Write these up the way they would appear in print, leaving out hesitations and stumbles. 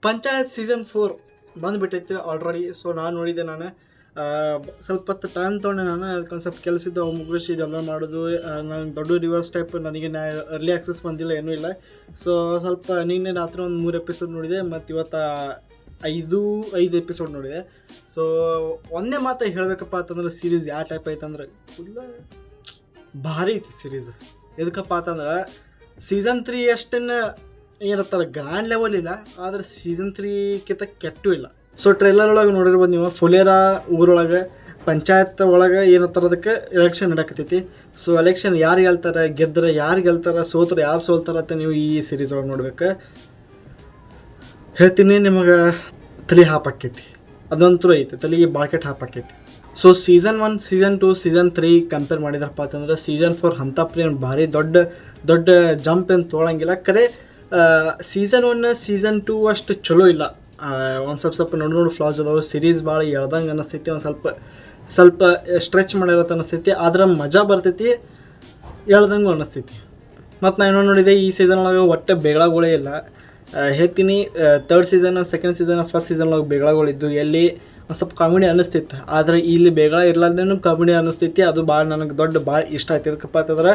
Panchayat season 4 ಬಂದುಬಿಟ್ಟೈತೆ already. So ನಾನು ನೋಡಿದ್ದೆ. ನಾನು ಸ್ವಲ್ಪ ಹೊತ್ತು ಟೈಮ್ ತೊಗೊಂಡೆ. ನಾನು ಅದಕ್ಕೊಂದು ಸ್ವಲ್ಪ ಕೆಲಸ ಇದ್ದು ಅವು ಮುಗಿಸಿ ಇದೆಲ್ಲ ಮಾಡೋದು. ನಾನು ದೊಡ್ಡ ರಿವರ್ಸ್ ಟೈಪ್ ನನಗೆ ಅರ್ಲಿ ಆಕ್ಸೆಸ್ ಬಂದಿಲ್ಲ, ಏನೂ ಇಲ್ಲ. ಸೊ ಸ್ವಲ್ಪ ನಿನ್ನೆ ರಾತ್ರಿ ಒಂದು 3 ಎಪಿಸೋಡ್ ನೋಡಿದೆ, ಮತ್ತು ಇವತ್ತು 5 ಎಪಿಸೋಡ್ ನೋಡಿದೆ. ಸೊ ಒಂದೇ ಮಾತು ಹೇಳಬೇಕಪ್ಪ ಅಂತಂದ್ರೆ ಸೀರೀಸ್ ಯಾವ ಟೈಪ್ ಐತಂದ್ರೆ ಫುಲ್ಲ ಭಾರಿ ಐತಿ ಸೀರೀಸ್. ಎದಕ್ಕಪ್ಪ ಅಂತಂದ್ರೆ ಸೀಸನ್ 3 ಅಷ್ಟನ್ನು ಏನತ್ತಾರೆ ಗ್ರ್ಯಾಂಡ್ ಲೆವೆಲ್ ಇಲ್ಲ, ಆದರೆ ಸೀಸನ್ 3ಕಿಂತ ಕೆಟ್ಟೂ ಇಲ್ಲ. ಸೊ ಟ್ರೈಲರ್ ಒಳಗೆ ನೋಡಿರ್ಬೋದು ನೀವು, ಫುಲೇರಾ ಊರೊಳಗೆ ಪಂಚಾಯತ್ ಒಳಗೆ ಏನತ್ತಾರೆ ಅದಕ್ಕೆ ಎಲೆಕ್ಷನ್ ನಡಕತ್ತೈತಿ. ಸೊ ಎಲೆಕ್ಷನ್ ಯಾರು ಗೆಲ್ತಾರೆ, ಗೆದ್ದರೆ ಯಾರು ಗೆಲ್ತಾರೆ, ಸೋತ್ರೆ ಯಾರು ಸೋಲ್ತಾರೆ ಅಂತ ನೀವು ಈ ಸೀರೀಸ್ ಒಳಗೆ ನೋಡ್ಬೇಕು. ಹೇಳ್ತೀನಿ ನಿಮಗೆ, ತಲೆ ಹಾಪಾಕೈತಿ, ಅದಂತೂ ಐತಿ, ತಲೆಗೆ ಬಾಕೆಟ್ ಹಾಪಾಕೈತಿ. So season 1, season 2, season 3 compare ಮಾಡಿದ್ರಪ್ಪ ಅಂತಂದ್ರೆ ಸೀಸನ್ 4 ಅಂಥ ಪ್ಲೇನ್ ಭಾರಿ ದೊಡ್ಡ ಜಂಪ್ ಏನು ತೊಗೊಳಂಗಿಲ್ಲ. ಖರೆ ಸೀಸನ್ 1, ಸೀಸನ್ 2 ಅಷ್ಟು ಚಲೋ ಇಲ್ಲ. ಒಂದು ಸ್ವಲ್ಪ ನೋಡು ಫ್ಲಾಸ್ ಅದಾವೆ. ಸೀರೀಸ್ ಭಾಳ ಎಳ್ದಂಗೆ ಅನ್ನಿಸ್ತೈತಿ, ಒಂದು ಸ್ವಲ್ಪ ಸ್ಟ್ರೆಚ್ ಮಾಡಿರತ್ತೆ ಅನ್ನಿಸ್ತೈತಿ. ಆದ್ರೆ ಮಜಾ ಬರ್ತೈತಿ, ಎಳ್ದಂಗೂ ಅನ್ನಿಸ್ತೈತಿ. ಮತ್ತು ನಾನು ಏನೋ ನೋಡಿದೆ, ಈ ಸೀಸನ್ ಒಳಗೆ ಒಟ್ಟು ಬೇಗಳಗಳೇ ಇಲ್ಲ. ಹೇಳ್ತೀನಿ, 3rd season, 2nd season, 1st season ಒಳಗೆ ಬೇಗಳಗಳಿದ್ದು ಎಲ್ಲಿ ಒಂದು ಸ್ವಲ್ಪ ಕಾಮಿಡಿ ಅನ್ನಿಸ್ತೈತೆ. ಆದರೆ ಇಲ್ಲಿ ಬೇಗಳ ಇರ್ಲಾರ್ದೇನು ಕಾಮಿಡಿ ಅನ್ನಿಸ್ತೈತಿ. ಅದು ನನಗೆ ಭಾಳ ಇಷ್ಟ ಆಯ್ತು. ಇದಕ್ಕಪ್ಪ ಅಂತಂದ್ರೆ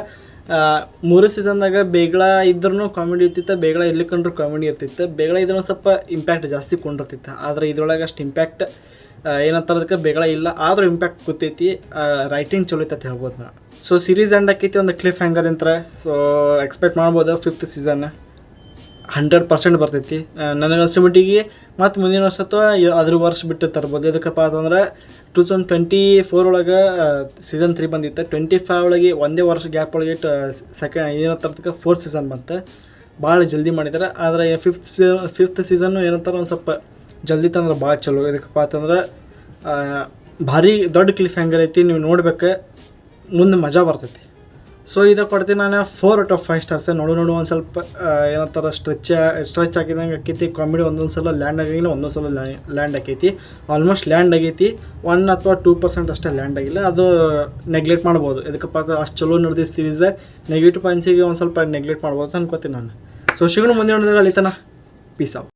3 ಸೀಸನ್ದಾಗ ಬೇಗಳ ಇದ್ರೂ ಕಾಮಿಡಿ ಇರ್ತಿತ್ತು, ಬೇಗಳ ಇರ್ಲಿಕ್ಕಂಡ್ರೂ ಕಾಮಿಡಿ ಇರ್ತಿತ್ತು. ಬೇಗಳ ಇದ್ರೂ ಸ್ವಲ್ಪ ಇಂಪ್ಯಾಕ್ಟ್ ಜಾಸ್ತಿ ಕೊಂಡಿರ್ತಿತ್ತು. ಆದರೆ ಇದ್ರೊಳಗೆ ಅಷ್ಟು ಇಂಪ್ಯಾಕ್ಟ್ ಏನಂತಾರದಕ್ಕೆ ಬೇಗಳ ಇಲ್ಲ, ಆದರೂ ಇಂಪ್ಯಾಕ್ಟ್ ಗೊತ್ತೈತಿ. ರೈಟಿಂಗ್ ಚಲೋ ಐತೆ ಅಂತ ಹೇಳ್ಬೋದು ನಾನು. ಸೊ ಸೀರೀಸ್ ಎಂಡ್ ಆಕೈತಿ ಒಂದು ಕ್ಲಿಫ್ ಹ್ಯಾಂಗರ್ ಅಂತ. ಸೊ ಎಕ್ಸ್ಪೆಕ್ಟ್ ಮಾಡ್ಬೋದು 5th ಸೀಸನ್ 100% ಬರ್ತೈತಿ. ನನಗೆ ಅನ್ಸಿಬಿಟ್ಟಿಗೆ ಮತ್ತು ಮುಂದಿನ ವರ್ಷ ಅಥವಾ ಅದ್ರ ವರ್ಷ ಬಿಟ್ಟು ತರ್ಬೋದು. ಎದಕ್ಕಪ್ಪ ಅಂತಂದ್ರೆ 2024 ಒಳಗೆ ಸೀಸನ್ 3 ಬಂದಿತ್ತು. 25 ಒಳಗೆ ಒಂದೇ ವರ್ಷ ಗ್ಯಾಪ್ ಒಳಗೆ ಏನಂತಾರದಕ್ಕೆ 4th ಸೀಸನ್ ಬಂತು. ಭಾಳ ಜಲ್ದಿ ಮಾಡಿದ್ದಾರೆ. ಆದರೆ 5th ಸೀಸನ್ನು ಏನಂತಾರೆ ಒಂದು ಸ್ವಲ್ಪ ಜಲ್ದಿ ತಂದ್ರೆ ಭಾಳ ಚಲೋ. ಎದಕ್ಕಪ್ಪ ಅಂತಂದ್ರೆ ಭಾರಿ ದೊಡ್ಡ ಕ್ಲಿಫ್ ಹ್ಯಾಂಗರ್ ಐತಿ, ನೀವು ನೋಡ್ಬೇಕು, ಮುಂದೆ ಮಜಾ ಬರ್ತೈತಿ. ಸೊ ಇದಕ್ಕೆ ಕೊಡ್ತೀನಿ ನಾನು 4 out of 5 ಸ್ಟಾರ್ಸ್. ನೋಡು ಒಂದು ಸ್ವಲ್ಪ ಏನಂತಾರೆ ಸ್ಟ್ರೆಚ್ ಹಾಕಿದಂಗೆ ಆಕೈತಿ. ಕಾಮಿಡಿ ಒಂದೊಂದು ಸಲ ಲ್ಯಾಂಡ್ ಆಗಿಲ್ಲ, ಒಂದೊಂದು ಸಲ ಲ್ಯಾಂಡ್ ಆಕೈತಿ. ಆಲ್ಮೋಸ್ಟ್ ಲ್ಯಾಂಡ್ ಆಗೈತಿ. 1 ಅಥವಾ 2% ಅಷ್ಟೇ ಲ್ಯಾಂಡ್ ಆಗಿಲ್ಲ. ಅದು ನೆಗ್ಲೆಕ್ಟ್ ಮಾಡ್ಬೋದು. ಇದಕ್ಕಪ್ಪ ಅಷ್ಟು ಚಲೋ ನಡೆದಿ ಸೀರೀಸ್. ನೆಗೆಟಿವ್ ಪಾಯಿಂಟ್ಸಿಗೆ ಒಂದು ಸ್ವಲ್ಪ ನೆಗ್ಲೆಕ್ಟ್ ಮಾಡ್ಬೋದು ಅನ್ಕೋತೀನಿ ನಾನು. ಸೊ ಸಿಗೋಣ ಮುಂದೆ ನೋಡಿದ್ರೆ ಅಲ್ಲಿತನ. Piece out.